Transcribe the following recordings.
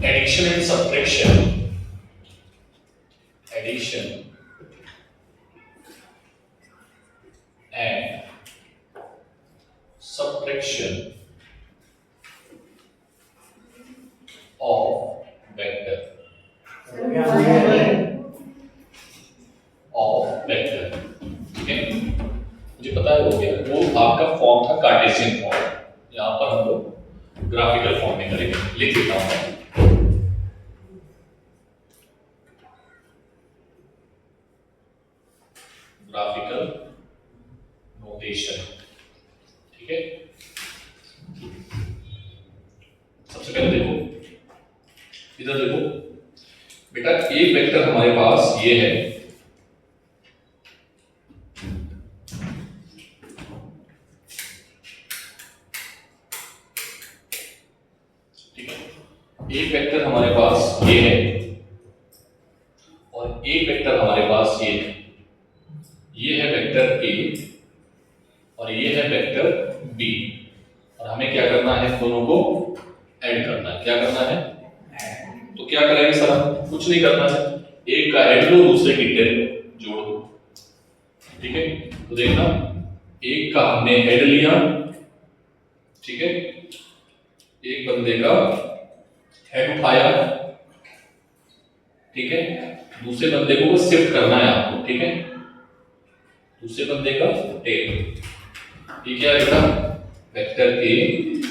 Addition and subtraction. Addition and subtraction of vector. Of vector. ठीक है, मुझे पता है हो गया। वो आपका फॉर्म था कार्टेशियन फॉर्म, यहाँ पर हम लोग ग्राफिकल फॉर्म में करेंगे। लिख देता हूँ ग्राफिकल नोटेशन। ठीक है, सबसे पहले देखो, इधर देखो बेटा, एक वेक्टर हमारे पास ये है, ठीक है, एक वेक्टर हमारे पास ये है और एक वेक्टर हमारे पास ये है। ये है वेक्टर ए और ये है वेक्टर बी, और हमें क्या करना है, दोनों को ऐड करना है। क्या करना है, तो क्या करेंगे सर, हम कुछ नहीं करना है, एक का ऐड लो, दूसरे की टेल जोड़ दो। ठीक है, तो देखना, एक का हमने ऐड लिया, ठीक है, एक बंदे का हेड उठाया, ठीक है, दूसरे बंदे को शिफ्ट करना है आपको। ठीक है, दूसरे बंदे का टेल। ठीक है बेटा, वेक्टर ए,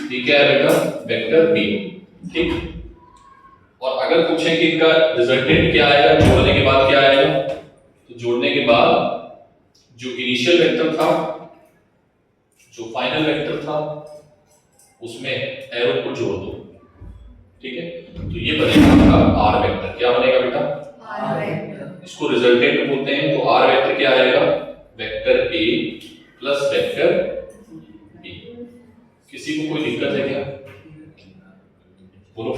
ठीक है बेटा, वेक्टर बी। ठीक, और अगर पूछें कि इनका रिजल्टेंट क्या आएगा, जोड़ने के बाद क्या आएगा, तो जोड़ने के बाद जो इनिशियल वेक्टर था, जो फाइनल वेक्टर था, उसमें एरो को जोड़ दो। ठीक है, तो ये बनेगा आपका आर वेक्टर। क्या बनेगा बेटा, आर वेक्टर। इसको रिजल्टेंट बोलते हैं। तो आर वेक्टर क्या आएगा, vector a plus vector b. किसी को कोई दिक्कत है क्या, बोलो।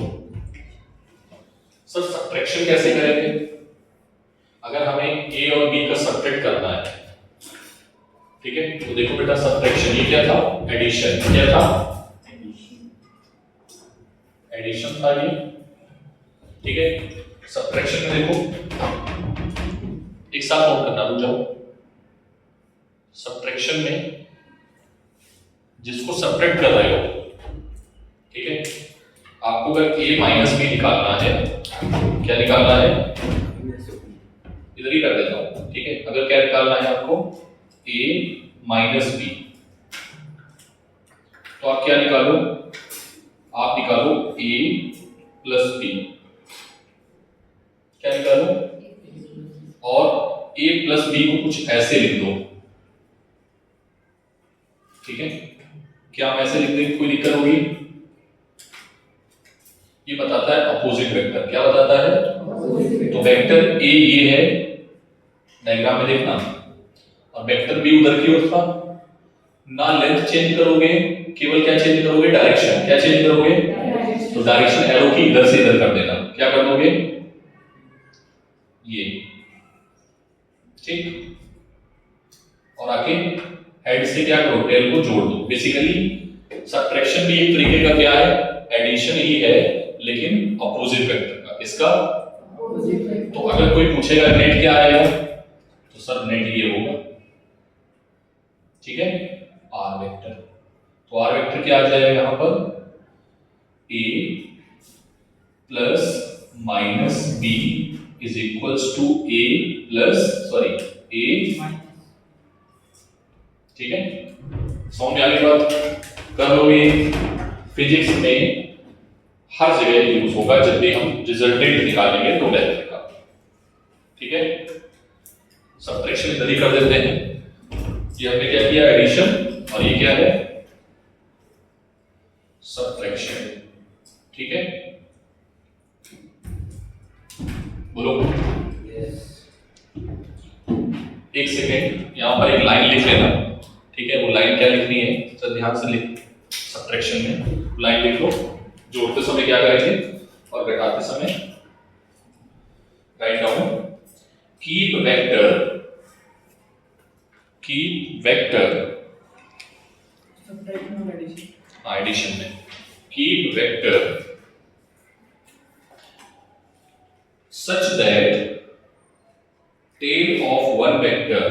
सर सब्ट्रैक्शन कैसे करेंगे, अगर हमें ए और बी का सब्ट्रैक्ट करना है, ठीक है, तो देखो बेटा, सब्ट्रैक्शन ये क्या था, एडिशन। क्या था, एडिशन था ये। ठीक है, सब्ट्रैक्शन में देखो, एक साथ नोट करना, रुक जाओ। सब्ट्रैक्शन में जिसको सब्ट्रैक्ट कर रहे हो, ठीक है, आपको अगर a माइनस बी निकालना है, क्या निकालना है, इधर ही कर देता हूं। ठीक है, अगर क्या निकालना है आपको, a माइनस बी, तो आप क्या निकालो, आप निकालो a प्लस बी। क्या निकालो, और a प्लस बी को कुछ ऐसे लिख दो। ठीक है, क्या हम ऐसे लिख देंगे, कोई दिक्कत होगी, ये बताता है अपोजिट वेक्टर। क्या बताता है, तो वेक्टर ए ये है, डायग्राम में देखना, और वेक्टर बी उधर की ओर था ना। लेंथ चेंज करोगे, केवल क्या चेंज करोगे, डायरेक्शन। क्या चेंज करोगे, तो डायरेक्शन एरो की इधर से इधर कर देना। क्या कर दोगे, ये। ठीक, और आके हेड से क्या करो, टेल को जोड़ दो। बेसिकली सब्ट्रैक्शन भी एक तरीके का क्या है, एडिशन ही है, लेकिन अपोजिट वेक्टर का। इसका तो अगर कोई पूछेगा नेट क्या आएगा, तो सर नेट ये होगा। ठीक है, आर वेक्टर। तो आर वेक्टर क्या आ जाएगा यहां पर, a plus minus b is equals to a plus sorry a। ठीक है, समझ में आ गई बात, कर लोगे। फिजिक्स में हर जगह यूज होगा जब भी हम रिजल्टेंट निकालेंगे दो वेक्टर का। ठीक है, सब्ट्रैक्शन इधर ही कर देते हैं। ये हमने क्या किया, एडिशन, और ये क्या है, सब्ट्रैक्शन। ठीक है, बोलो। एक सेकेंड, यहां पर एक लाइन लिख लेना। ठीक है, वो लाइन क्या लिखनी है, तो ध्यान से लिख, सब्ट्रैक्शन में लाइन लिख लो। जोड़ते समय क्या करेंगे और घटाते समय, right down, keep vector addition में keep vector such that tail of one vector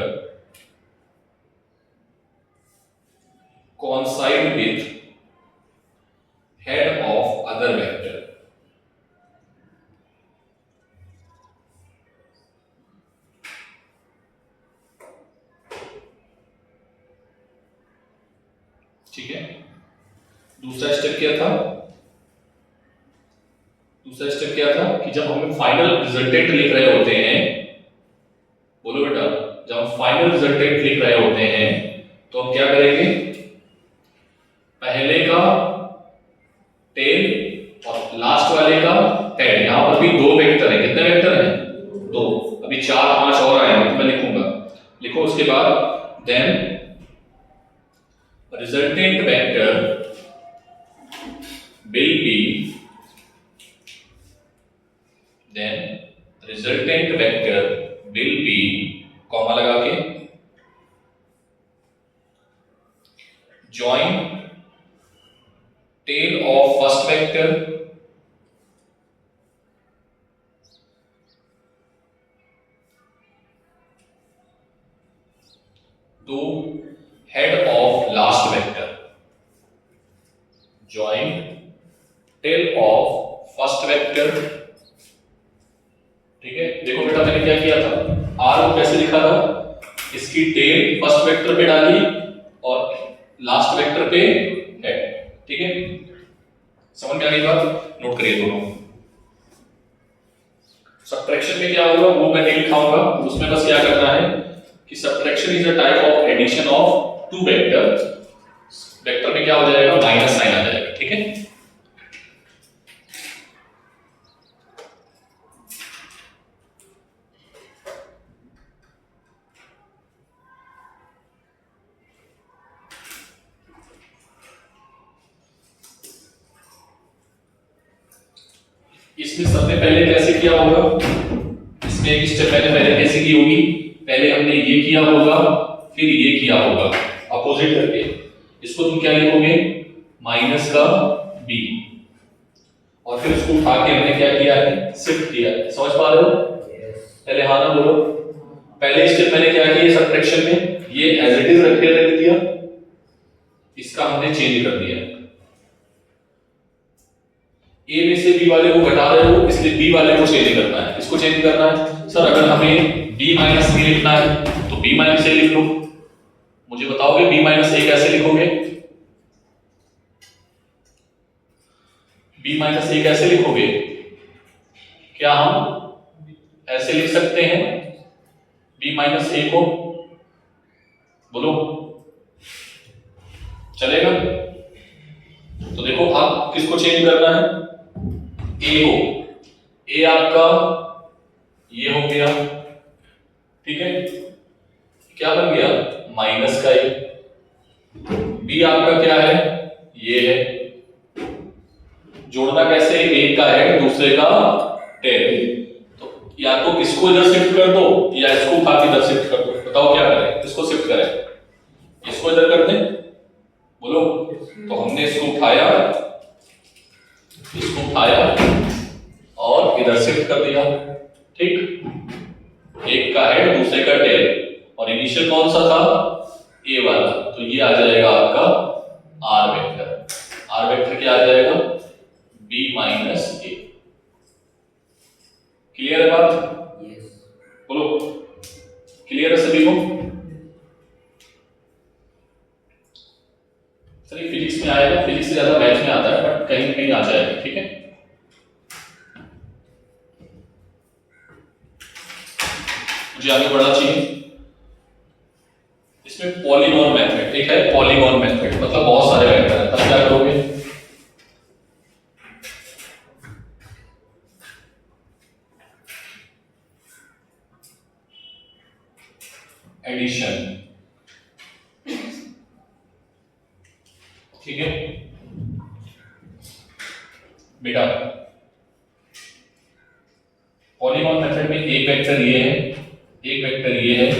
coincide with head of other vector। ठीक है, दूसरा स्टेप क्या था? दूसरा स्टेप क्या था कि जब हम फाइनल रिजल्टेंट लिख रहे होते हैं, बोलो बेटा, जब हम फाइनल रिजल्टेंट लिख रहे होते हैं तो हम क्या करेंगे? पहले का टेल और लास्ट वाले का हेड। यहां पर भी दो वेक्टर है। कितने वेक्टर हैं? दो। अभी 4 5 और आए हैं तो मैं लिखूंगा। लिखो उसके बाद then resultant vector will be comma लगा के join tail of first vector to head of last vector। join tail of first vector। ठीक है, देखो बेटा मैंने क्या किया था, r को कैसे लिखा था? इसकी टेल फर्स्ट वेक्टर पे डाली और लास्ट वेक्टर पे हेड। ठीक है, समझ में आ गई बात? नोट करिए दोनों। सब्ट्रैक्शन में क्या होगा वो मैं नहीं लिखाऊंगा, उसमें बस क्या करना है कि subtraction is a type of addition of two vector. Vector में क्या हो जाएगा? माइनस साइन आ जाएगा। ठीक है, इसमें सबने पहले कैसे किया होगा? इसमें एक स्टेप पहले कैसे की होगी? पहले हमने ये किया होगा, फिर ये किया होगा अपोजिट करके। इसको तुम क्या लिखोगे? माइनस का b, और फिर उसको उठा के हमने क्या किया है? शिफ्ट किया है। समझ पा रहे हो? पहले हाँ ना बोलो। पहले स्टेप मैंने क्या किया सब्ट्रैक्शन में? ये एज इट इज रख दिया, इसका हमने चेंज कर दिया। ए में से बी वाले को घटा रहे हो, इसलिए बी वाले को चेंज करना है। इसको चेंज करना है। सर अगर हमें b माइनस ए लिखना है तो b माइनस ए लिख लो। मुझे बताओगे b माइनस ए कैसे लिखोगे? b माइनस ए कैसे लिखोगे? क्या हम ऐसे लिख सकते हैं b माइनस ए को? बोलो, चलेगा? तो देखो आप किसको चेंज करना है? ए को। ए आपका ये हो गया। ठीक है, क्या बन गया? माइनस का ए। बी आपका क्या है? ये है। जोड़ना कैसे? एक का हेड दूसरे का टेल। तो या तो इसको इधर शिफ्ट कर दो या इसको उठा के इधर शिफ्ट कर दो। बताओ क्या करें? इसको शिफ्ट करें, इसको इधर कर दें? बोलो। तो हमने इसको उठाया और इधर शिफ्ट कर दिया। ठीक, एक का हेड दूसरे का टेल, और इनिशियल कौन सा था? ए वाला। तो ये आ जाएगा आपका आर वेक्टर। आर वेक्टर क्या आ जाएगा? b माइनस ए। क्लियर है बात? यस। बोलो, क्लियर है सभी को? चलिए फिजिक्स में आएगा, फिजिक्स से ज्यादा मैथ में आता है, बट कहीं कहीं आ जाएगा। ठीक है, मुझे आगे बढ़ना चाहिए। इसमें पॉलीगॉन मेथड एक है। पॉलीगॉन मेथड मतलब बहुत सारे वेक्टर हैं, तब क्या करोगे? एडिशन। ठीक है बेटा, पॉलीगॉन मेथड में एक वेक्टर ये है, एक वेक्टर ये है,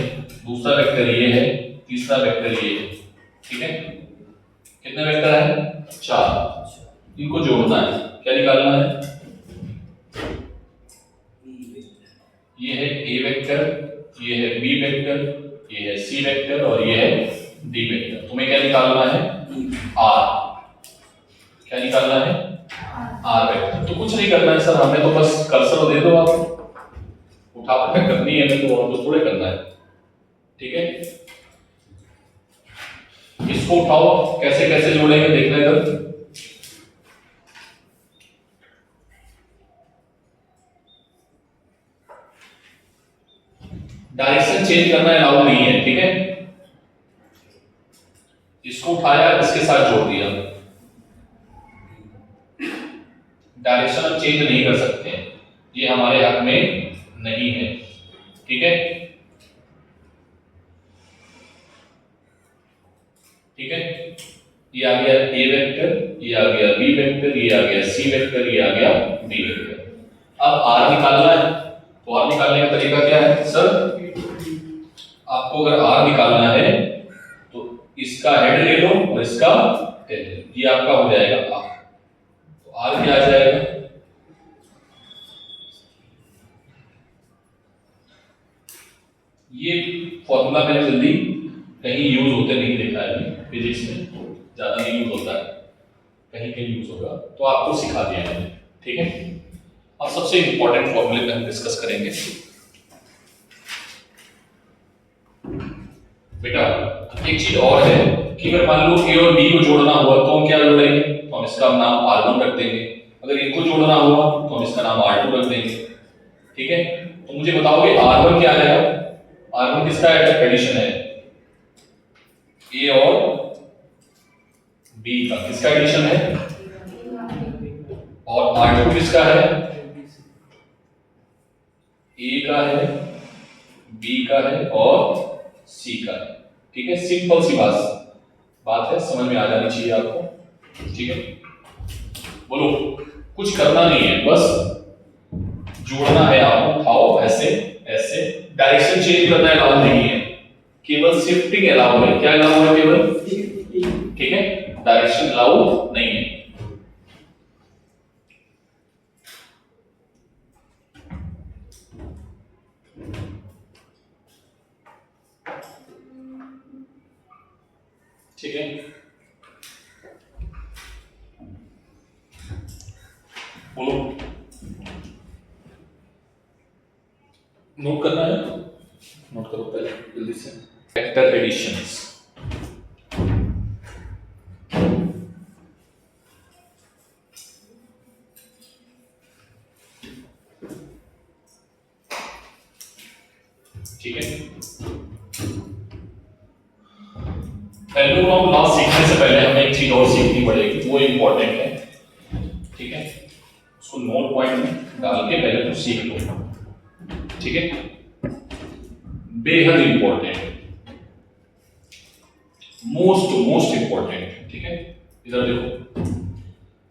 दूसरा वेक्टर ये है, तीसरा वेक्टर ये है। ठीक है, कितने वेक्टर है? 4। इनको जोड़ना है। क्या निकालना है? वेक्टर, ये है बी वेक्टर, ये है सी वेक्टर और ये है डी वेक्टर। तुम्हें क्या निकालना है? आर। क्या निकालना है? R vector. तो कुछ नहीं करना है सर, हमें तो बस कर्सर दे दो, आप उठा कर करनी है तो और तो थोड़े करना है। ठीक है, इसको उठाओ, कैसे कैसे जोड़ेंगे देखना इधर। डायरेक्शन चेंज करना अलाउड नहीं है, ठीक है। इसको उठाया, इसके साथ जोड़ दिया, डायरेक्शन हम चेंज नहीं कर सकते, ये हमारे हक में नहीं है, ठीक है। ठीक है, ये आ गया ए वेक्टर, ये आ गया बी वेक्टर, ये आ गया सी वेक्टर, ये आ गया डी वेक्टर। अब आर निकालना है, तो आर निकालने का तरीका क्या है सर? आपको अगर आर निकालना है तो इसका हेड ले लो और इसका टेल ले लो, ये आपका हो जाएगा आर। तो आर क्या आ जाएगा? ये फॉर्मूला मैंने जल्दी कहीं यूज होते नहीं देखा है, फिजिक्स में ज्यादा नहीं यूज होता है, कहीं कहीं यूज होगा तो आपको सिखा दिया मैंने, ठीक है। अब सबसे इंपॉर्टेंट फॉर्मूले पे हम डिस्कस करेंगे बेटा। एक चीज और है कि अगर मान लो ए और बी को जोड़ना हुआ तो हम क्या जोड़ेंगे? तो हम इसका नाम R1 रख देंगे। अगर इनको जोड़ना हुआ तो हम इसका नाम R2 रख देंगे, ठीक है। तो मुझे बताओगे R1 क्या है? R1 किसका एडिशन है? ए और बी का किसका एडिशन है? और R2 किसका है? ए का है, बी का है और सी का है, ठीक है। सिंपल सी बात है, समझ में आ जानी चाहिए आपको, ठीक है। बोलो, कुछ करना नहीं है, बस जोड़ना है आपको। उठाओ ऐसे ऐसे, डायरेक्शन चेंज करना अलाउ नहीं है, केवल शिफ्टिंग अलाउ है। क्या अलाउ है? केवल, ठीक है, डायरेक्शन अलाउ नहीं है। ठीक है, बोलो, नोट करना है? नोट करो पहले जल्दी से। वेक्टर एडिशंस, ठीक है। एल्गोरिथम लॉ सीखने से पहले हमें एक चीज और सीखनी पड़ेगी, वो इंपॉर्टेंट है, ठीक है। उसको नोट पॉइंट में डाल के पहले तो सीख लो, ठीक है। बेहद इंपॉर्टेंट, मोस्ट इंपॉर्टेंट, ठीक है। इधर देखो,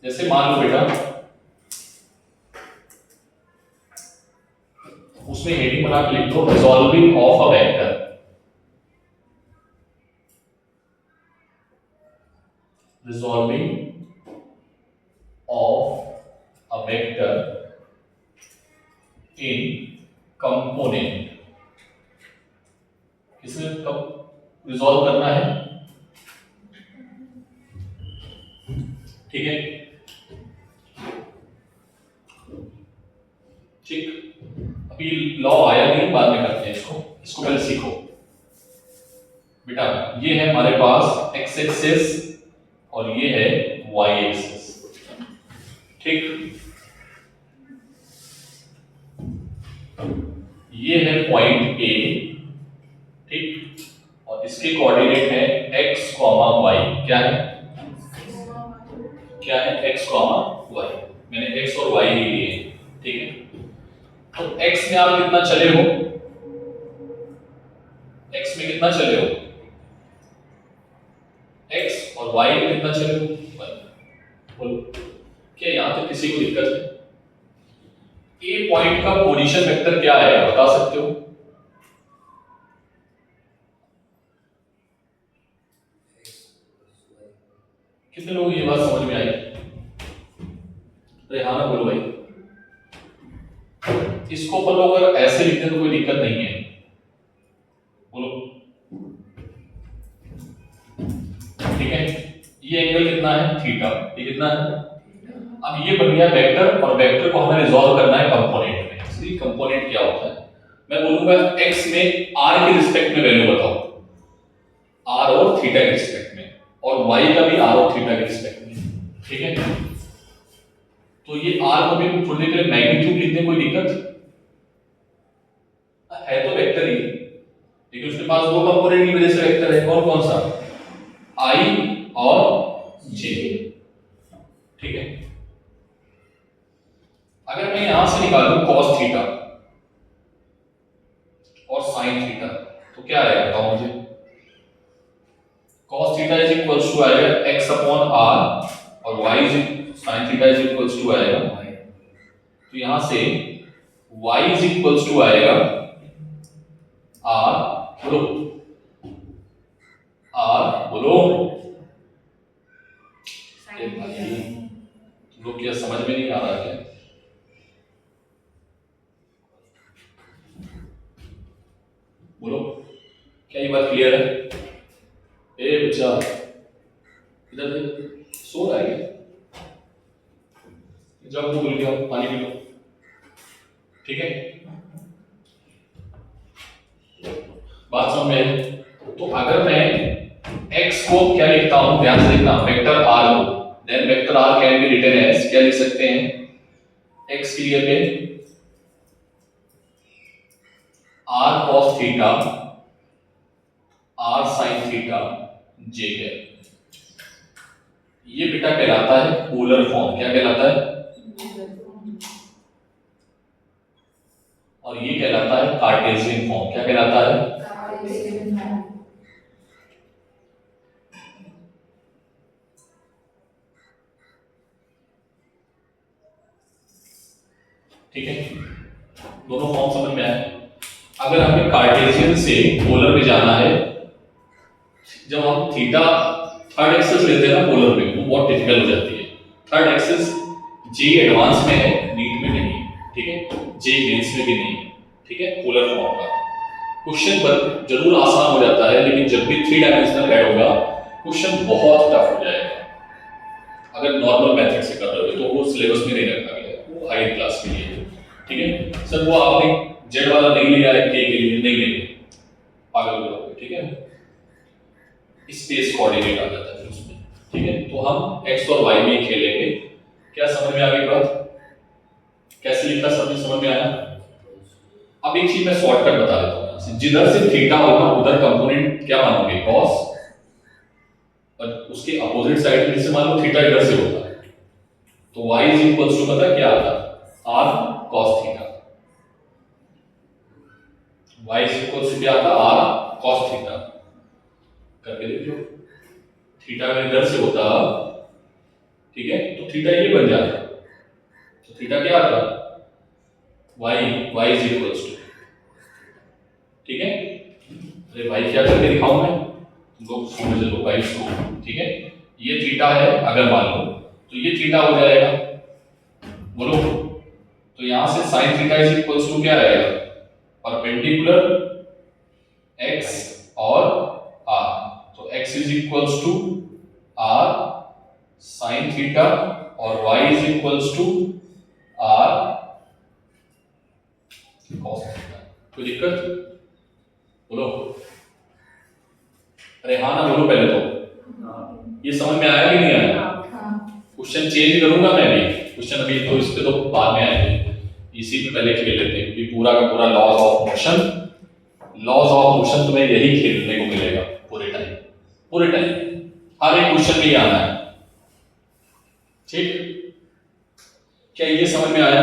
जैसे मान लो बेटा उसमें हेडिंग बना के लिख दो resolving of a vector. Resolving of a vector in component, किसे कब रिजॉल्व करना है? ठीक है, ठीक। अभी लॉ आया नहीं, बाद में करते हैं इसको पहले सीखो बेटा। ये है हमारे पास एक्स एक्सिस और ये है y एक्सिस, ठीक। ये है पॉइंट A, ठीक, और इसके कोऑर्डिनेट है x, y। क्या है? क्या है? x, y। मैंने x और y ही लिए, ठीक है। तो x में आप कितना चले हो? x में कितना चले हो? x और y में कितना चले हो? y। बोलो, क्या यहां तक किसी को दिक्कत है? ए पॉइंट का पोजीशन वेक्टर क्या है, बता सकते हो? कितने लोग ये बात समझ में आई? रेहाना बोलो भाई। इसको अपन लोग अगर ऐसे लिखते हैं तो कोई दिक्कत नहीं है, बोलो ठीक है। ये एंगल कितना है थीटा, ये कितना है। अब ये बन गया वेक्टर, और वेक्टर को हमें रिजॉल्व करना है कंपोनेंट में। सी कंपोनेंट क्या होता है, मैं बोलूंगा x में r के रिस्पेक्ट में वैल्यू बताओ, r और थीटा के रिस्पेक्ट में, और y का भी r और थीटा के रिस्पेक्ट में, ठीक है। तो ये r को भी थोड़ी देर के लिए मैग्नीट्यूड लिखने कोई दिक्कत है, तो वेक्टर ही, लेकिन उसके पास दो कंपोनेंट की वजह से वेक्टर है। कौन कौन सा, i और j, ठीक है। अगर मैं यहां से निकालूं cos थीटा और sin थीटा तो क्या आएगा बताओ मुझे। cos theta is equals to आएगा x अपॉन r, और y sin theta is equals to आएगा, तो यहां से y इज इक्वल्स टू आएगा r, बोलो r, बोलो तुम लोग क्या समझ में नहीं आ रहा क्या, बोलो क्या ये बात क्लियर है। ए बच्चा इधर देख, सो रहा है क्या, जब भूल गया पानी पी लो, ठीक है। बात समझ में। तो अगर मैं x को क्या लिखता हूं, ध्यान से देखना, वेक्टर r को, then vector r can be written as, क्या लिख सकते हैं, x के लिए पे r cos theta r sin theta j है। ये बेटा कहलाता है पोलर फॉर्म, क्या कहलाता है, और ये कहलाता है कार्टेशियन फॉर्म, क्या कहलाता है, कार्टेशियन फॉर्म। ठीक है, दोनों फॉर्म समझ में आए। अगर हमें कार्टेशियन से पोलर में जाना है, जब हम थीटा थर्ड एक्सिस लेते हैं ना पोलर में, वो बहुत डिफिकल्ट हो जाती है। थर्ड एक्सिस जे एडवांस में है, नीट में नहीं, ठीक है, जे मेंस में भी नहीं, ठीक है। पोलर फॉर्म का क्वेश्चन पर जरूर आसान हो जाता है, लेकिन जब भी 3 डायमेंशनल ऐड होगा क्वेश्चन बहुत टफ हो जाएगा। अगर नॉर्मल मेथड से कर रहे हो तो वो सिलेबस में नहीं रखा गया है, वो हाई क्लास के लिए है, ठीक है। सर वो आपने जेड वाला नहीं लिया है, के लिए नहीं लेंगे, पागल हो जाओगे, ठीक है। स्पेस कोऑर्डिनेट आ जाता है उसमें, ठीक है। तो हम x और y में खेलेंगे। क्या समझ में आ गई बात, कैसे लिखा समझ में आया। अब एक चीज मैं शॉर्टकट बता देता हूं, यहाँ से जिधर से थीटा होगा उधर कंपोनेंट क्या मानोगे, cos, और उसके अपोजिट साइड में जैसे मान लो थीटा इधर से होता है तो y इज इक्वल्स टू पता क्या आता है, r cos theta, y is equals to क्या आता है, r cos थीटा। करके देखो, थीटा अगर इधर से होता, ठीक है, तो थीटा ये बन जाता, तो थीटा क्या आता, y इज इक्वल्स टू, ठीक है। अरे भाई क्या करके दिखाऊं मैं, तुम लोग समझ लो भाई इसको, ठीक है। ये थीटा है अगर मान लो, तो ये थीटा हो जाएगा, बोलो। तो यहां से sin theta is equals to क्या रहेगा, परपेंडिकुलर x और r, तो x is equals to r sin theta और y is equals to r cos theta. कोई दिक्कत, बोलो। अरे हाँ ना बोलो पहले तो, ये समझ में आया कि नहीं आया। क्वेश्चन चेंज करूंगा मैं भी, क्वेश्चन अभी तो इस पे तो बाद में आएंगे, इसी पे पहले खेल लेते हैं कि पूरा का पूरा लॉज ऑफ मोशन तुम्हें यही खेलने को मिलेगा पूरे टाइम हर एक क्वेश्चन में ही आना है, ठीक। क्या ये समझ में आया।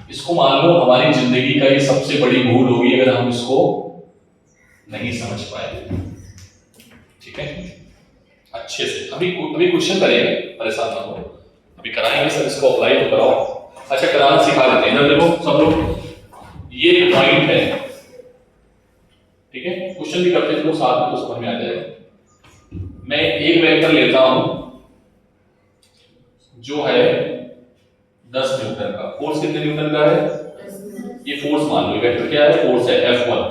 इसको मान लो हमारी जिंदगी का ये सबसे बड़ी भूल होगी अगर हम इसको नहीं समझ पाए, ठीक है। अच्छे से अभी क्वेश्चन करेंगे, परेशान ना हो, अभी कराएंगे सर, इसको अप्लाई तो कराओ। अच्छा कराना सिखा देते हैं, इधर देखो सब लोग, ये पॉइंट है, ठीक है। क्वेश्चन भी करते चलो साथ में तो समझ में आ जाएगा। मैं एक वेक्टर लेता हूं जो है 10 न्यूटन का। फोर्स कितने न्यूटन का है? ये फोर्स मान लो, वेक्टर क्या है? फोर्स है F1।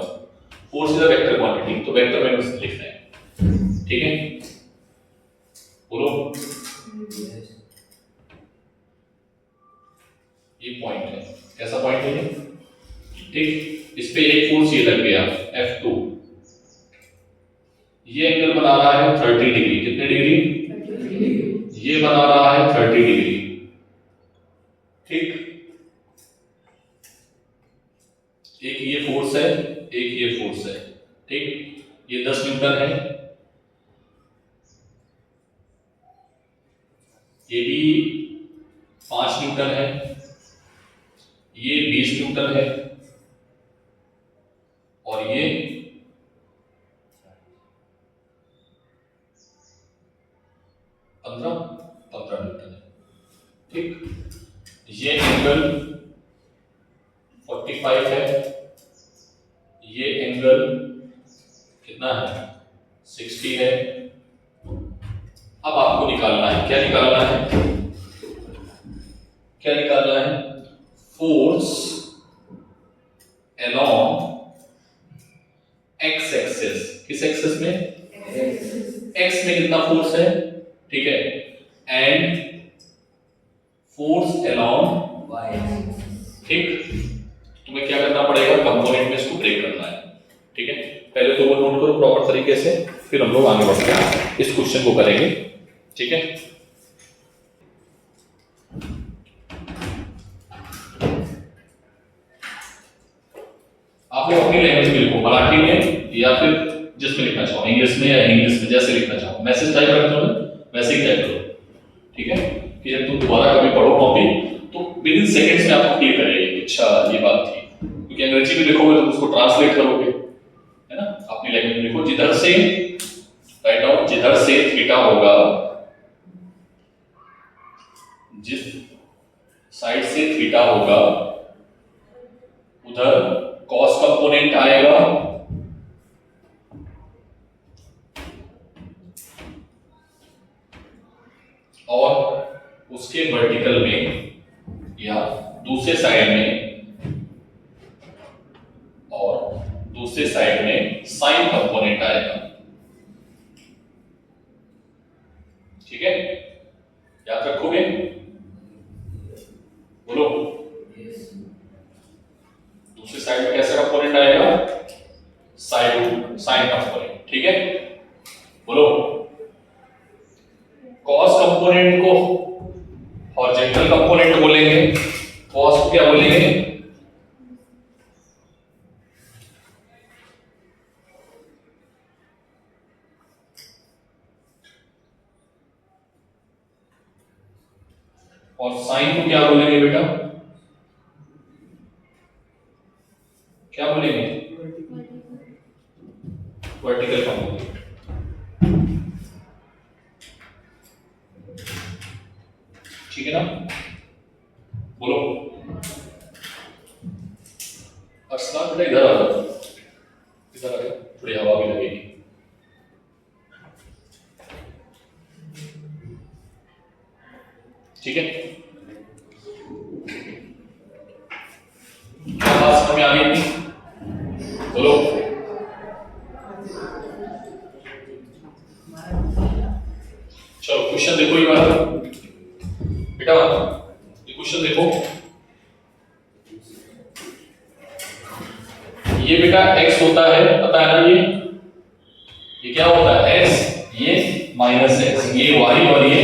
Force is a vector quantity, तो वेक्टर मैंने उससे लिखना है, ठीक है? बोलो। ये पॉइंट है, कैसा पॉइंट है ये? ठीक, इस पे एक फोर्स ये लग गया F2, ये एंगल बना रहा है 30 डिग्री। कितने डिग्री? ये बना रहा है 30 डिग्री, ठीक। एक ये फोर्स है, एक ये फोर्स है, ठीक। ये 10 न्यूटन है, ये भी 5 न्यूटन है, ये 20 न्यूटन है, और ये 15 न्यूटन है, ठीक। ये एंगल 45 है, ये एंगल कितना है? 60 है। अब आपको निकालना है, क्या निकालना है? क्या निकालना है? Force along x axis. किस एक्सिस में? एक्स में कितना फोर्स है, ठीक है? एंड फोर्स अलोंग वाई, ठीक। तुम्हें क्या करना पड़ेगा? कंपोनेंट में इसको ब्रेक करना है, ठीक है? पहले तो वो नोट करो प्रॉपर तरीके से, फिर हम लोग आगे बढ़ते हैं, इस क्वेश्चन को करेंगे, ठीक है? आप लोग अपनी लैंग्वेज में लिखो, मराठी में या फिर जिसमें लिखना चाहो, इंग्लिश में या इंग्लिश में, जैसे लिखना चाहो। मैसेज टाइप करते हो ना, वैसे ही टाइप करो, ठीक है? कि जब तुम दोबारा कभी पढ़ो कॉपी, तो विद इन सेकंड्स में आपको क्लियर करेगी, अच्छा ये बात थी। क्योंकि अंग्रेजी में लिखोगे तो उसको ट्रांसलेट करोगे, है ना? अपनी लैंग्वेज में लिखो। जिधर से, राइट डाउन, जिधर से थीटा होगा, जिस साइड से थीटा होगा, उधर कॉस कंपोनेंट आएगा, और उसके वर्टिकल में या दूसरे साइड में, और दूसरे साइड में साइन कंपोनेंट आएगा, ठीक है? याद रखोगे? बोलो। दूसरी साइड में कैसा कंपोनेंट आएगा? साइन कंपोनेंट, ठीक है? बोलो। कॉस कंपोनेंट को हॉरिजॉन्टल कंपोनेंट बोलेंगे, कॉस को क्या बोलेंगे? और साइन को क्या बोलेंगे बेटा? क्या बोलेंगे? वर्टिकल कंपोनेंट, ठीक है ना? बोलो। अर्सलान बेटा इधर आ जाओ, इधर आ जाओ, थोड़ी हवा भी लगेगी। ठीक है? क्या बात समझ में आ गई थी? बोलो। चलो क्वेश्चन देखो ये बात बेटा, ये क्वेश्चन देखो। ये बेटा x होता है, पता है ना? ये क्या होता है? x, ये माइनस x, ये y और ये,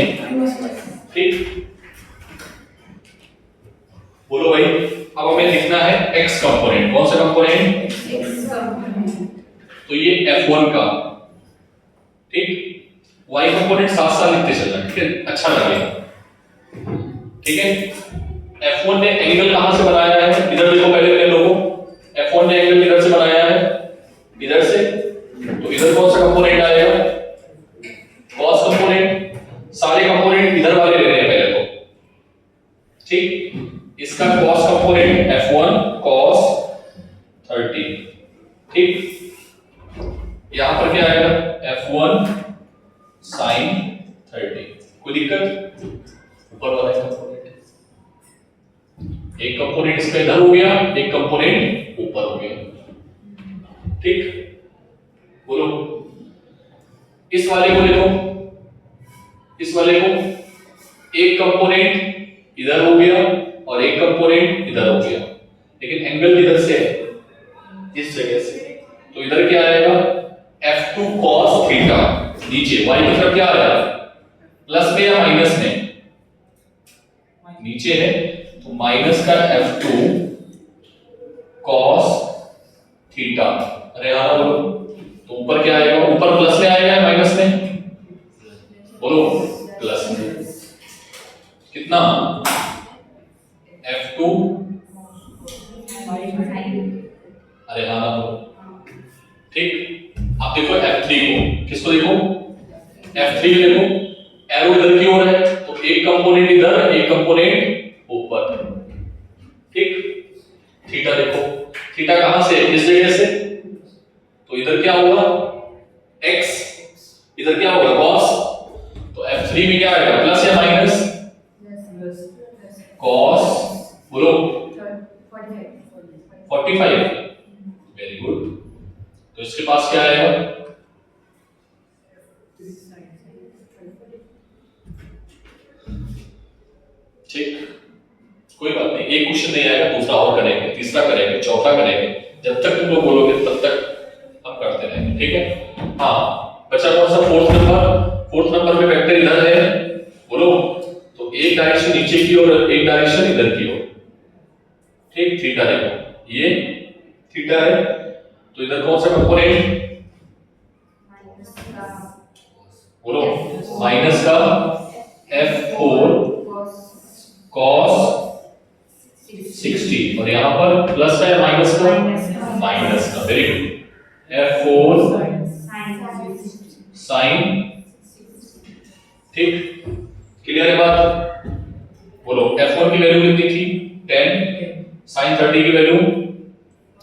ठीक। बोलो भाई। अब हमें लिखना है x कंपोनेंट। कौन सा कंपोनेंट? x component. तो ये F1 का, ठीक। y कंपोनेंट साथ साथ लिखते चलना, ठीक है? अच्छा लगेगा, ठीक है? F1 ने एंगल कहां से बनाया है? इधर देखो पहले मेरे लोगों, F1 ने एंगल किधर से बनाया है? इधर से। तो इधर कौन सा कंपोनेंट आएगा? cos component. सारे कंपोनेंट इधर वाले ले रहे हैं पहले तो, ठीक। इसका cos कंपोनेंट F1 cos 30, ठीक। यहां पर क्या आएगा? F1 sin 30। कोई दिक्कत? ऊपर वाला कंपोनेंट, एक कंपोनेंट इसका इधर हो गया, एक कंपोनेंट ऊपर हो गया। ठीक, बोलो इस वाले को देखो, इस वाले को एक कंपोनेंट इधर हो गया और एक कंपोनेंट इधर हो गया, लेकिन एंगल इधर से है, इस जगह से, तो इधर क्या आएगा F2 cos थीटा। नीचे y की तरफ क्या आ रहा है, प्लस में या माइनस में, नीचे है तो माइनस का F2 cos थीटा। अरे यार बोलो, तो ऊपर क्या आएगा, ऊपर प्लस में आएगा या माइनस में, बोलो प्लस में। कितना F2, अरे हाँ ना बोलो। ठीक, आप देखो F3 को, किसको देखो, F3 को देखो, एरो इधर की ओर है तो एक कंपोनेंट इधर एक कंपोनेंट ऊपर। ठीक, थीटा देखो, थीटा कहां से, इस जगह से, तो इधर क्या होगा x, इधर क्या होगा cos, तो F3 में क्या आएगा, प्लस या माइनस, cos, बोलो 45। वेरी गुड, तो इसके पास क्या आएगा, ठीक, कोई बात नहीं, एक क्वेश्चन नहीं आएगा, दूसरा और करेंगे, तीसरा करेंगे, चौथा करेंगे, जब तक तुम लोग बोलोगे तब तक हम करते रहेंगे। ठीक है, हाँ बचा कौन सा, फोर्थ नंबर। फोर्थ नंबर में वेक्टर इधर है, बोलो, तो एक डायरेक्शन नीचे की ओर, एक डायरेक्शन इधर की ओर। ठीक, थीटा देखो, ये थीटा है, तो इधर कौन सा कंपोनेंट, बोलो माइनस का F4 cos 60, और यहाँ पर प्लस का या माइनस का, माइनस का। वेरी गुड, F4 sin, ठीक, क्लियर है बात, बोलो F1 की वैल्यू कितनी थी 10, sin 30 की वैल्यू,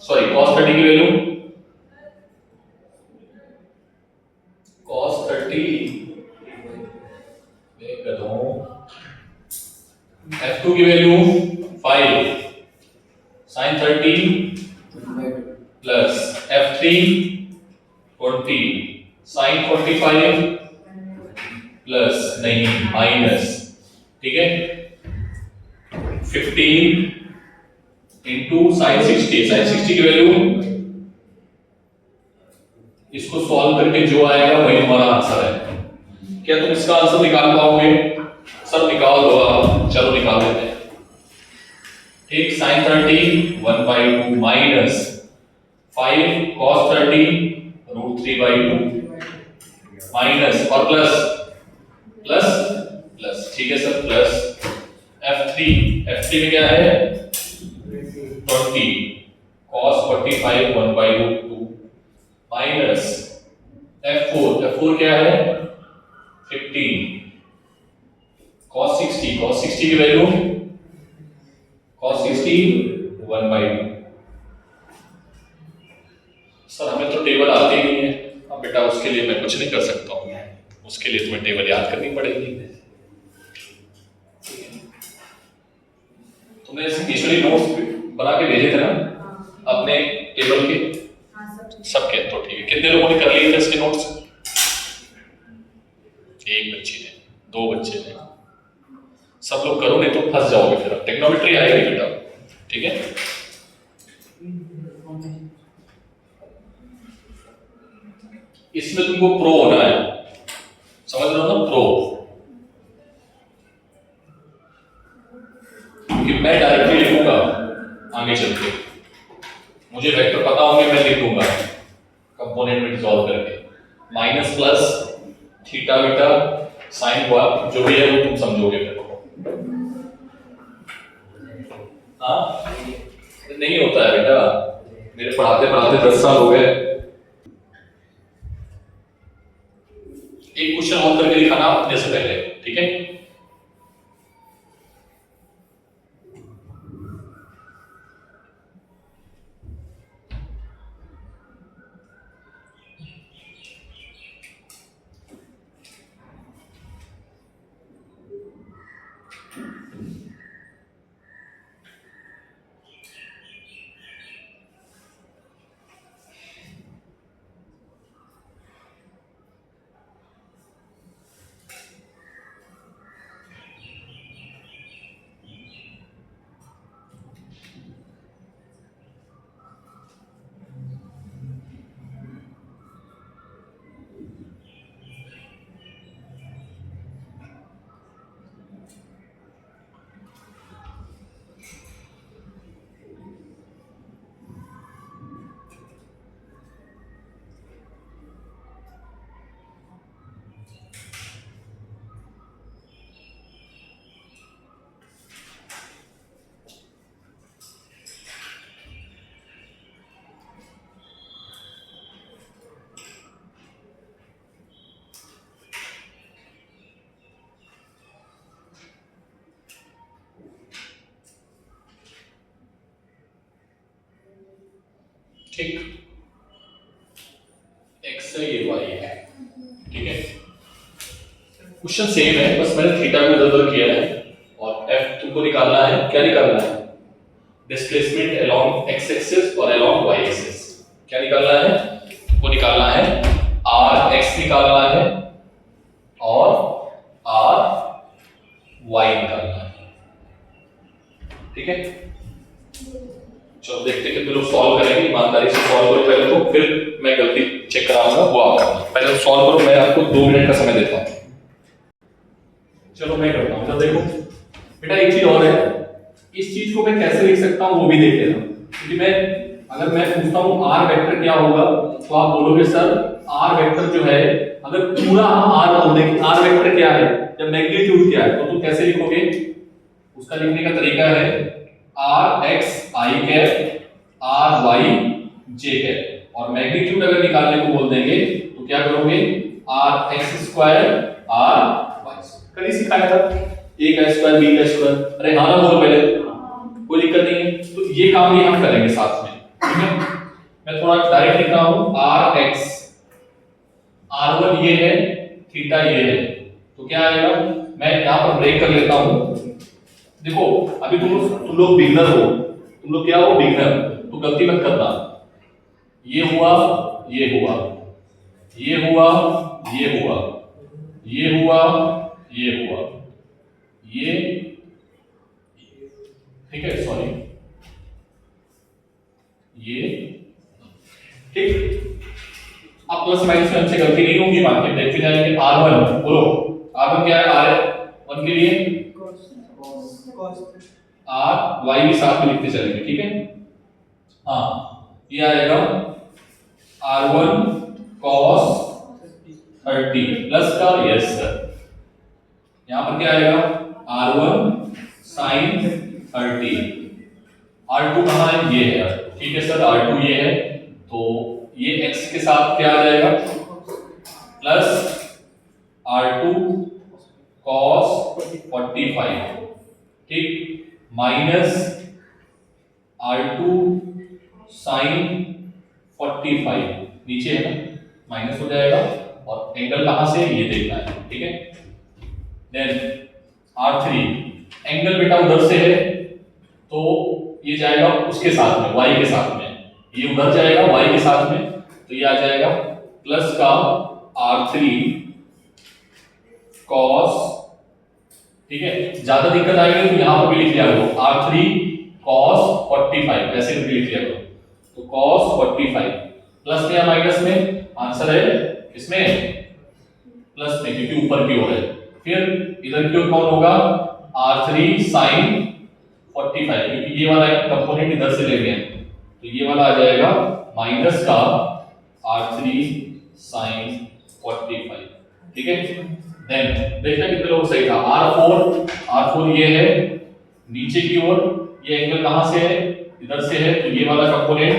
सॉरी cos 30 की वैल्यू, cos 30 F2 की value 5, sin 30 plus F3 20, sin 45 plus नहीं माइनस, ठीक है, 15 इंटू sin 60, sin 60 की वैल्यू, इसको सॉल्व करके जो आएगा वही हमारा आंसर है। क्या तुम इसका आंसर निकाल पाओगे, सब निकाल दो आप, चलो निकाल देते हैं। ठीक, sin 30 1/2 माइनस 5 cos 30 √3/2 माइनस और प्लस प्लस प्लस, ठीक है सर, प्लस F3 में क्या है 20 cos 45 1/2 माइनस F4 क्या है 15 cos 60 की वैल्यू cos 60 1/2। सर हमें तो टेबल आती ही नहीं है। अब बेटा उसके लिए मैं कुछ नहीं कर सकता हूँ, उसके लिए तुम्हें टेबल याद करनी पड़ेगी। तुमने यूजुअली नोट्स बना के भेजे थे ना अपने टेबल के, सबके, तो ठीक है। कितने लोगों ने कर लिए थे इसके नोट्स, एक बच्चे ने, दो बच्चे ने, सब लोग करो नहीं तो फंस जाओगे फिर, टेक्नोमेट्री आएगी बेटा, ठीक है। इसमें तुमको प्रो होना है, समझ रहे हो ना, प्रो, क्योंकि मैं डायरेक्टली लिखूंगा आगे चल के, मुझे वेक्टर पता होंगे, मैं लिख दूंगा कंपोनेंट में डिसॉल्व करके, minus plus theta beta sine हुआ जो भी है वो तुम समझोगे फिर। हाँ नहीं होता है बेटा, मेरे पढ़ाते पढ़ाते 10 साल हो गए। एक क्वेश्चन और करके दिखाना अपने से पहले, ठीक है। ठीक, x है ये y है, ठीक है। क्वेश्चन सेम है, बस मैंने थीटा को इधर उधर किया है और f तुमको निकालना है, क्या निकालना है? डिस्प्लेसमेंट अलोंग x एक्सिस और अलोंग y एक्सिस। क्या निकालना है? वो निकालना है r x निकालना है और r y निकालना है, ठीक है। चलो देखते हैं कितने लोग सॉल्व करेंगे, ईमानदारी से सॉल्व करो पहले तो, फिर मैं गलती चेक कराऊंगा वो आप करना। पहले तो सॉल्व करो, मैं आपको 2 मिनट का समय देता हूं। चलो मैं करता हूं। तो देखो बेटा एक चीज और है, इस चीज को मैं कैसे लिख सकता हूं वो भी देख लेना। क्योंकि मैं अगर मैं पूछता हूं r वेक्टर क्या होगा तो आप बोलोगे सर r वेक्टर जो है, अगर पूरा r बोल दें कि r वेक्टर क्या है या मैग्नीट्यूड क्या है तो तुम कैसे लिखोगे? उसका लिखने का तरीका है r x i cap r y j cap, और मैग्नीट्यूड अगर निकालने को बोल देंगे तो क्या करोगे? r x square r y square. कल ही सिखाया था, a का स्क्वायर b का स्क्वायर। अरे हाँ ना बोलो पहले, कोई दिक्कत नहीं है। तो ये काम भी हम करेंगे साथ में, ठीक है। मैं थोड़ा डायरेक्ट लिख रहा हूं, r x r1 ये है, थीटा ये है, तो क्या आएगा? मैं यहां पर ब्रेक कर लेता हूं। देखो अभी तुम लोग बिगनर हो, तुम लोग क्या हो? बिगनर। तो गलती मत करना, ये हुआ ये हुआ ये हुआ ये हुआ ये हुआ ये हुआ ये, ठीक है, सॉरी ये, ठीक। अब प्लस माइनस में हमसे गलती नहीं होगी, बाकी देखते जाएंगे। r1 बोलो, r1 क्या है? r1 के लिए r y भी साथ में लिखते चलेंगे, ठीक है। हाँ ये आएगा r1 cos 30 प्लस का, यस सर। यहां पर क्या आएगा? r1 sin 30। r2 कहां है? ये है, ठीक है सर, r2 ये है, तो ये x के साथ क्या आ जाएगा? प्लस r2 cos 45, ठीक, माइनस r2 sin 45, नीचे है ना, माइनस हो जाएगा, और एंगल कहां से? ये देखना है, ठीक है। देन r3 एंगल बेटा उधर से है तो ये जाएगा उसके साथ में, y के साथ में, ये उधर जाएगा y के साथ में, तो ये आ जाएगा प्लस का r3 cos, ठीक है। ज्यादा दिक्कत आएगी तो यहां पर भी लिख लिया करो r3 cos 45, ऐसे करके लिख लिया करो। तो cos 45 प्लस में या माइनस में? आंसर है इसमें प्लस में, क्योंकि ऊपर की ओर है। फिर इधर की ओर कौन होगा? r3 sin 45, क्योंकि ये वाला कंपोनेंट इधर से ले गए हैं, तो ये वाला आ जाएगा माइनस का r3 sin 45, ठीक है। देन देखना कितने लोग सही था। r4 ये है नीचे की ओर, ये एंगल कहां से है? इधर से है, तो ये वाला कंपोनेंट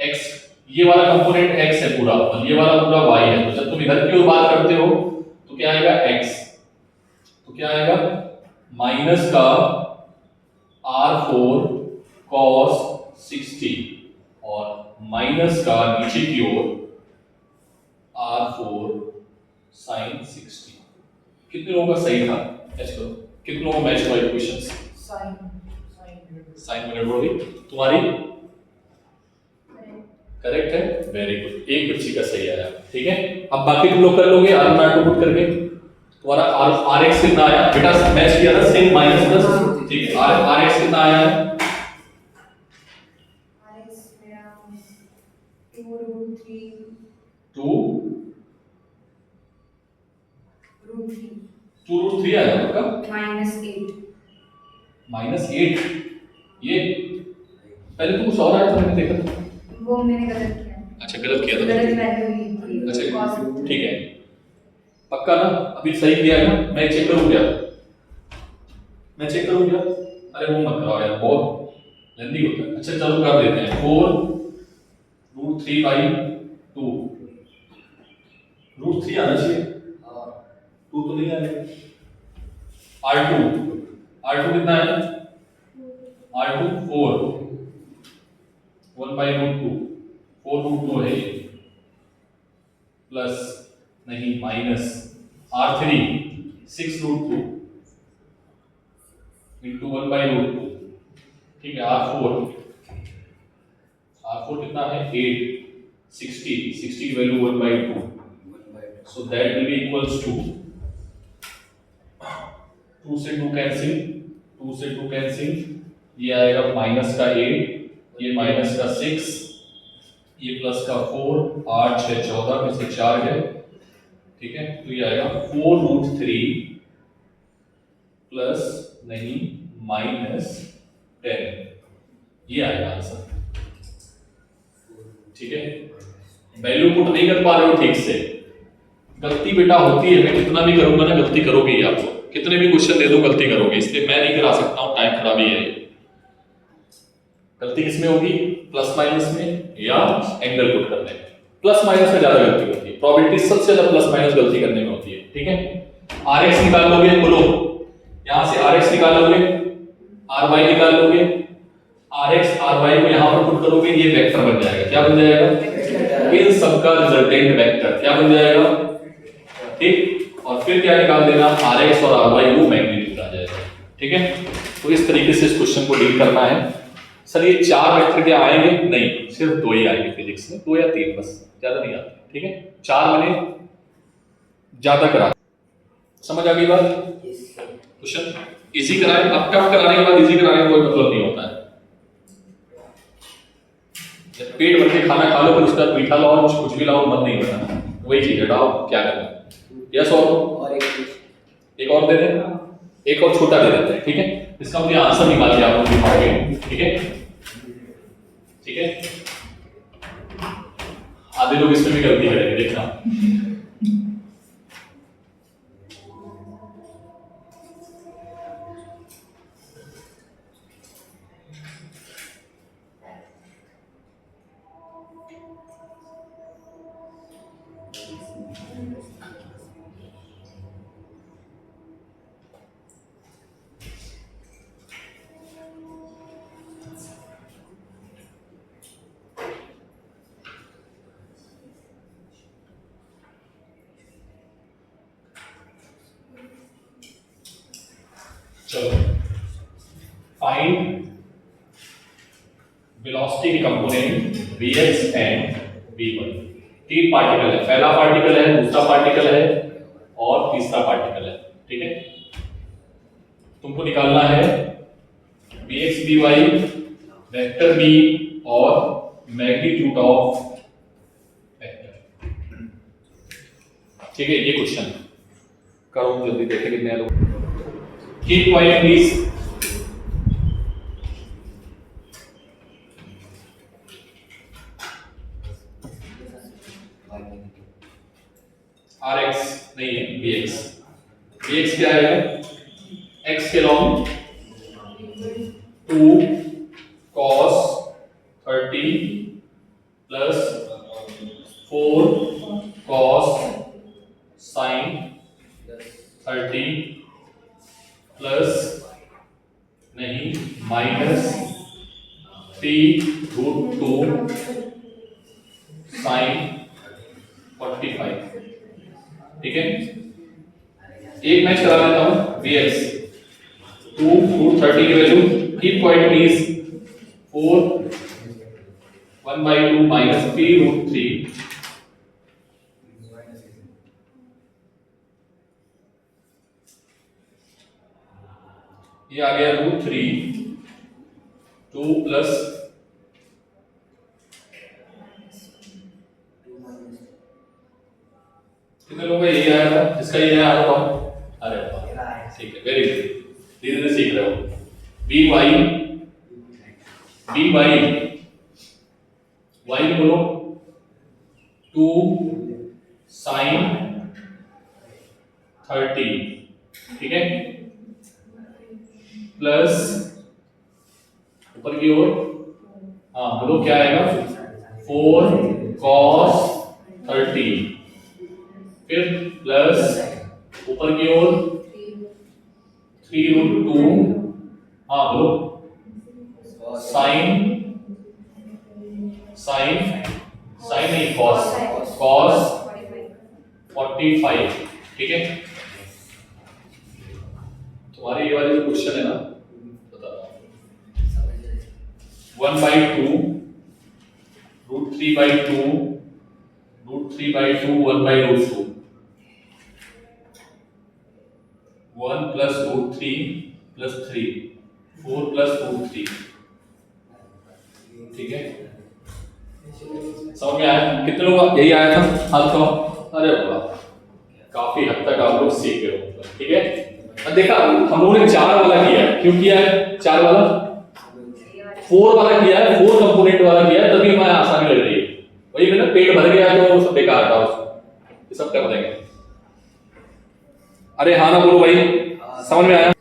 x, ये वाला कंपोनेंट x है पूरा, और ये वाला पूरा y है। तो जब तुम इधर की ओर बात करते हो तो क्या आएगा? x, तो क्या आएगा? माइनस का r4 cos 60 और माइनस का नीचे की ओर r4 sin 60। कितने लोगों का सही था? मैच करो, कितने लोगों का मैच हुआ इक्वेशंस? साइन मिनट बोली तुम्हारी करेक्ट है, वेरी गुड, एक बच्ची का सही आया, ठीक है। अब बाकी तुम लोग कर लोगे r0 को पुट करके। तुम्हारा rx कितना आया बेटा? मैच किया था सेम, माइनस प्लस, ठीक है। rx कितना आया है? rx मेरा 2√3 2√3 आया आपका, -8 ये पहले तो कुछ और आया था, मैंने देखा था। वो मैंने गलत किया। अच्छा गलत किया था, गलत वैल्यू ली थी। अच्छा ठीक है, पक्का ना? अभी सही किया है ना? मैं चेक करूं क्या? मैं चेक करूं क्या? अरे वो मत कराओ यार, बहुत लेंदी होता है। अच्छा चलो कर देते हैं, 4√3/2, √3 आना चाहिए, 2 तो नहीं आएगा। r2 कितना है? r2 4, 1/√2, 4√2 है ये, प्लस नहीं माइनस R3 6√2 इंटू 1/√2, ठीक है। R4 कितना है 8, 60 की value 1/2, so that will be equals to 2 से 2 कैंसिल, ये आएगा माइनस का 8, ये माइनस का 6, ये प्लस का 4, 8 6 14 में से 4 है, ठीक है। तो ये आएगा 4√3 प्लस नहीं माइनस 10, ये आएगा आंसर, ठीक है। वैल्यू पुट नहीं कर पा रहे हो ठीक से, गलती बेटा होती है, मैं कितना भी करूंगा ना गलती करोगे ही, आपको कितने भी क्वेश्चन दे दो गलती करोगे, इसलिए मैं नहीं करा सकता हूं, टाइम खराबी है। गलती किसमें होगी, प्लस माइनस में या एंगल पुट करने में। प्लस माइनस में ज्यादा गलती होती है, प्रोबेबिलिटी सबसे ज्यादा प्लस माइनस गलती करने में होती है, ठीक है। Rx निकाल लोगे, बोलो यहां से Rx निकाल लोगे, Ry निकाल लोगे, Rx Ry को यहां पर पुट करोगे, ये वेक्टर बन जाएगा, क्या बन जाएगा, इन सबका रिजल्टेंट वेक्टर क्या बन जाएगा, ठीक। और फिर क्या निकाल देना, Rx और Ry वो मैग्नीट्यूड आ जाएगा, ठीक है। तो इस तरीके से इस क्वेश्चन को डील करना है। सर ये 4 वेक्टर क्या आएंगे, नहीं सिर्फ 2 ही आएंगे फिजिक्स में, 2 या 3 बस, ज्यादा नहीं आते, ठीक है। 4 मैंने ज्यादा करा, समझ आ गई बात। क्वेश्चन इजी कराए, अब टफ कराने के बाद इजी कराने का कोई मतलब नहीं होता है। जब पेट भर के खाना खा लो फिर उसका मीठा लाओ, कुछ भी लाओ, मन नहीं होता, वही चीज है, डाओ क्या करना। यस और एक और दे दें, एक और छोटा दे देते हैं, ठीक है। इसका मुझे आंसर निकाल के आप लोग दिखाओगे, ठीक है, ठीक है। आधे लोग इसमें भी गलती करेंगे, देखना। चलो फाइंड वेलोसिटी के component Vx and V1। 3 particle है, पहला पार्टिकल है, दूसरा पार्टिकल है और तीसरा पार्टिकल है, ठीक है। तुमको निकालना है Vx Vy वेक्टर B और मैग्नीट्यूड ऑफ वेक्टर, ठीक है। ये क्वेश्चन करो जल्दी, देखें कितने लोग। Keep quiet please. Rx नहीं है, Vx। Vx क्या है, x के long 2 cos 30 plus 4 cos sin 30 plus नहीं माइनस 3√2 sin 45, ठीक है। एक मैच करा लेता हूं, Vx 2√30 की value, keep quiet please, 4 1/2 minus 3√3 ये आ गया √3 2 प्लस कितने लोगों का यही आया था, जिसका ये आया था, अरे वाह, ठीक है, वेरी गुड, धीरे धीरे सीख रहे हो। Vy y बोलो 2 sin 30, ठीक है, प्लस ऊपर की ओर, हाँ बोलो क्या आएगा, 4 cos 30, फिर प्लस ऊपर की ओर 3√2, हाँ बोलो sin साइन नहीं, कॉस, कॉस 45, ठीक है। तुम्हारे ये वाले जो क्वेश्चन है ना, बता 1/2 √3/2 √3/2 1/√2 1 + √3 + 3 4 + √3, ठीक है। समझ में आया? कितने लोग यही आया था? हाथ तो अरे वाह, काफी हद तक आप लोग सीख गए हो, ठीक है। अब देखा हम लोगों ने 4 वाला किया है, क्यों किया है 4 वाला? 4 वाला किया है, 4 कंपोनेंट वाला किया है, तभी हमें आसानी लग रही है। वही मैंने पेट भर गया तो सब बेकार था, ये सब कर देंगे। अरे हाँ ना बोलो भाई, समझ में आया?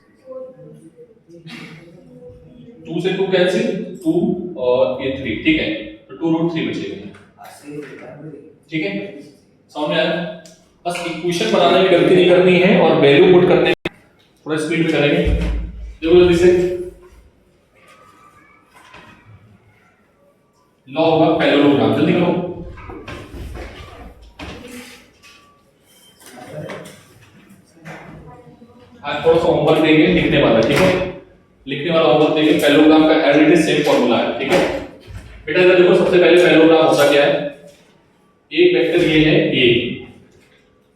2 से 2 कैंसिल, 2 और ये 3, ठीक है, तो 2√3 बचेगा, ठीक है। समझ में आया? बस इक्वेशन बनाने में गलती नहीं करनी है और वैल्यू पुट करने में थोड़ा स्पीड में करेंगे। देखो जल्दी से, लॉ होगा पैरेललोग्राम, जल्दी करो। आज थोड़ा सा होमवर्क देंगे लिखने वाला, ठीक है। लिखने वाला होमवर्क देंगे, पैरेललोग्राम का as it is same formula है, ठीक है। बेटा इधर देखो, सबसे पहले पैरेललोग्राम होता क्या है? एक वेक्टर ये है ए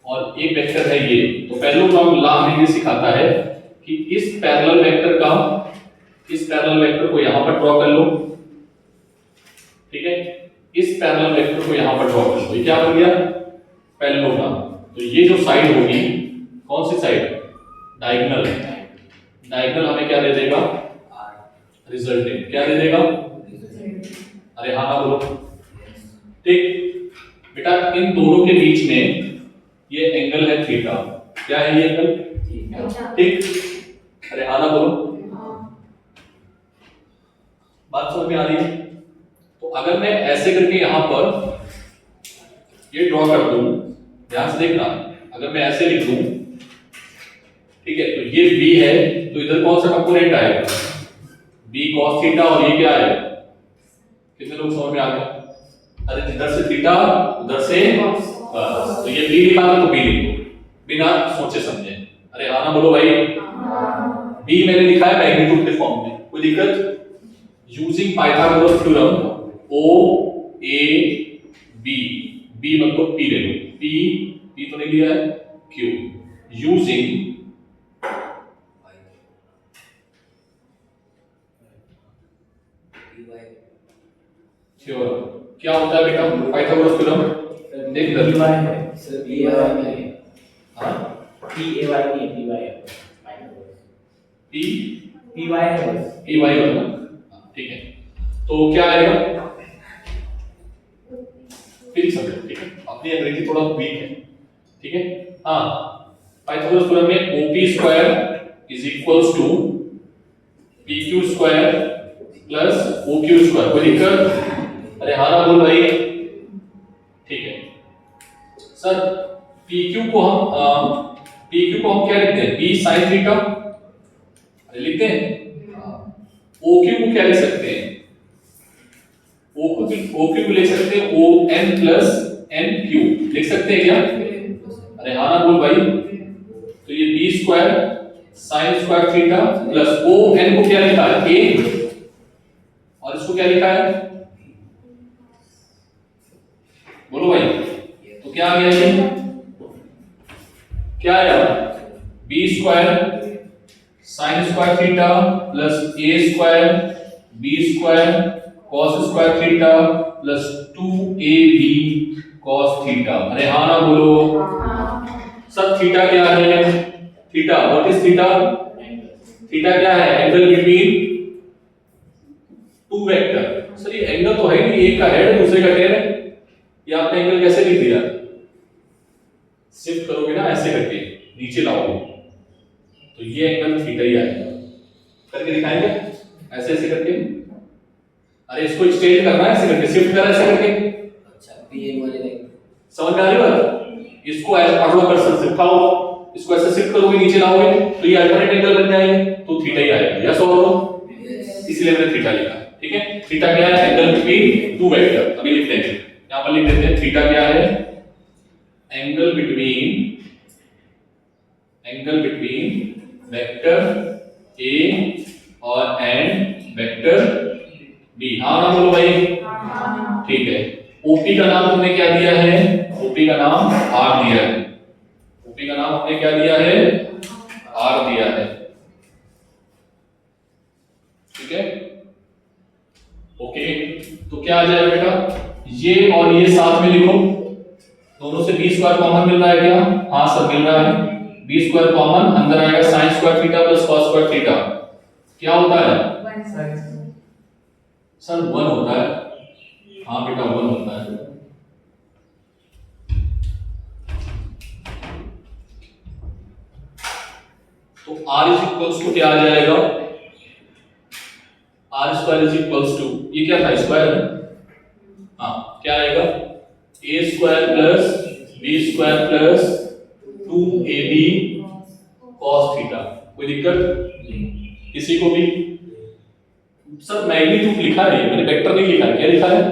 और एक वेक्टर है ये, तो पैरेललोग्राम लॉ हमें ये सिखाता है कि इस पैरेलल वेक्टर को यहां पर ड्रॉ कर लो, ठीक है। इस पैरेलल वेक्टर को यहां पर ड्रॉ कर लो, ये क्या बन गया? पैरेललोग्राम। तो ये जो साइड होगी, कौन सी साइड? डायगोनल। डायगोनल हमें क्या दे देगा? रिजल्टेंट। क्या दे देगा? अरे हाँ ना बोलो, ठीक। बेटा इन दोनों के बीच में ये एंगल है थीटा। क्या है ये एंगल? ठीक। अरे हाँ ना बोलो, बात समझ में आ रही है? तो अगर मैं ऐसे करके यहां पर ये ड्रॉ कर दूं, ध्यान से देखना, अगर मैं ऐसे लिख दूं, ठीक है, तो ये b है, तो इधर कौन सा कंपोनेंट आएगा? b cos थीटा, और ये क्या है? कितने लोग समझ में आ गया? अरे इधर से थीटा, उधर से बस, तो ये b लिखा था तो b लिख दो बिना सोचे समझे। अरे हाँ ना बोलो भाई, b मैंने लिखा है मैग्नीट्यूड के फॉर्म में, कोई दिक्कत? Using Pythagoras theorem O A B, B मतलब P ले लो, P तो नहीं लिया है, Q, यूजिंग थ्योरम। क्या होता है बेटा पाइथागोरस थ्योरम? देख कर पी वाई है सर, पी वाई नहीं है, हाँ पी ए वाई नहीं है, पी वाई है, P पी वाई है बस, P Y मतलब, ठीक है। तो क्या आएगा? फिर समझो, ठीक है। अपनी अंग्रेजी थोड़ा वीक है, ठीक है। हाँ, पाइथागोरस थ्योरम में OP² is equals to PQ² plus OQ²। कोई दिक्कत? अरे हाँ ना बोल भाई, ठीक है। सर PQ को हम क्या लिखते हैं? P sin थीटा, अरे लिखते हैं। OQ को क्या लिख सकते हैं? OQ को लिख सकते हैं ON प्लस NQ, लिख सकते हैं क्या? अरे हाँ ना बोल भाई, तो ये B² sin² theta plus ON को क्या लिखा है? A, और इसको क्या लिखा है? बोलो भाई, तो क्या आ गया ये? क्या आया? B² sin² theta plus A² B² cos² theta plus 2AB cos theta. अरे हाँ ना बोलो, सब थीटा क्या है? Theta, what is theta? Theta क्या है? Angle between two vector. Sir ये एंगल तो है नहीं, एक का हेड है दूसरे का टेल है, ये आपने एंगल कैसे लिख दिया? शिफ्ट करोगे ना ऐसे करके, नीचे लाओगे तो ये एंगल थीटा ही आएगा। करके दिखाएंगे ऐसे ऐसे करके। अरे इसको स्ट्रेट करना है, ऐसे करके शिफ्ट करना है, ऐसे करके। अच्छा पी ए वाले नहीं, समझ में आ रही बात? इसको ऐसे पकड़ो, कर्सर से उठाओ, इसको ऐसे शिफ्ट करोगे, नीचे लाओगे तो ये अल्टरनेट एंगल बन जाएगा, तो थीटा ही आएगा। यस और नो? इसलिए मैंने थीटा लिखा, ठीक है। थीटा क्या है? Angle between two vector. अभी लिख लेंगे, यहां पर फॉर्मूला लिख देते हैं। थीटा क्या है? एंगल बिटवीन वेक्टर ए और एंड वेक्टर बी। हाँ ना बोलो भाई। ठीक है। ओपी का नाम तुमने क्या दिया है? ओपी का नाम आर दिया है। ओपी का नाम हमने क्या दिया है? आर दिया है। ठीक है, ओके। तो क्या आ जाएगा बेटा? ये और ये साथ में लिखो, दोनों से बी स्क्वायर कॉमन मिल रहा है क्या? हाँ सर मिल रहा है। बी स्क्वायर कॉमन, अंदर आएगा sine square theta plus cos square theta. क्या होता है सर? 1 होता है। हाँ बेटा 1 होता है। तो r इज इक्वल्स टू क्या आ जाएगा? r square is equals to, ये क्या था? स्क्वायर है। हाँ क्या आएगा? a square plus b square plus 2ab cos theta. कोई दिक्कत किसी को भी? सर मैग्नीट्यूड लिखा है, मैंने वेक्टर नहीं लिखा है। क्या लिखा है?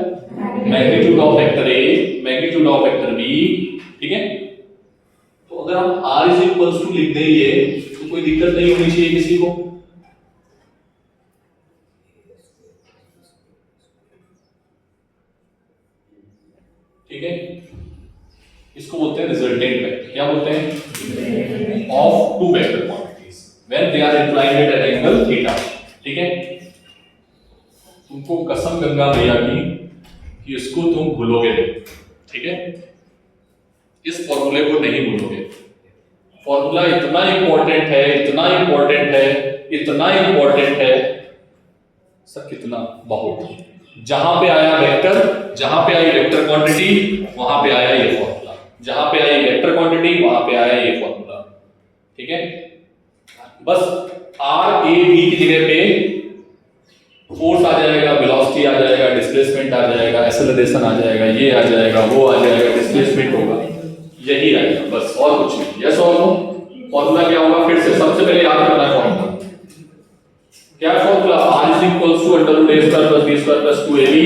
Magnitude of vector a, magnitude of vector b। ठीक है, तो अगर हम r इज इक्वल्स टू लिख देंगे तो कोई दिक्कत नहीं होनी चाहिए किसी को। ठीक है, इसको बोलते हैं रिजल्टेंट वेक्टर। क्या बोलते हैं? Of two vector quantities when they are inclined at an angle theta. ठीक है, तुमको कसम गंगा भैया की कि इसको तुम भूलोगे नहीं। ठीक है, इस फॉर्मूले को नहीं भूलोगे। फॉर्मूला इतना इंपॉर्टेंट है, इतना इंपॉर्टेंट है, इतना इंपॉर्टेंट है सर, कितना बहुत। जहां पे आया वेक्टर, जहां पे आई वेक्टर क्वांटिटी, वहां पे आया ये फॉर्मूला। जहां पे आई वेक्टर क्वांटिटी, वहां पे आया ये फॉर्मूला। ठीक है, बस आर ए बी की जगह पे फोर्स आ जाएगा, वेलोसिटी आ जाएगा, डिस्प्लेसमेंट आ जाएगा, एक्सेलरेशन आ जाएगा, ये आ जाएगा, वो आ जाएगा, डिस्प्लेसमेंट होगा, यही आएगा बस, और कुछ नहीं। यस और नो? फॉर्मूला क्या होगा? फिर से सबसे पहले याद करना है फॉर्मूला। क्या formula? r is equals to under root a square plus b square plus 2ab।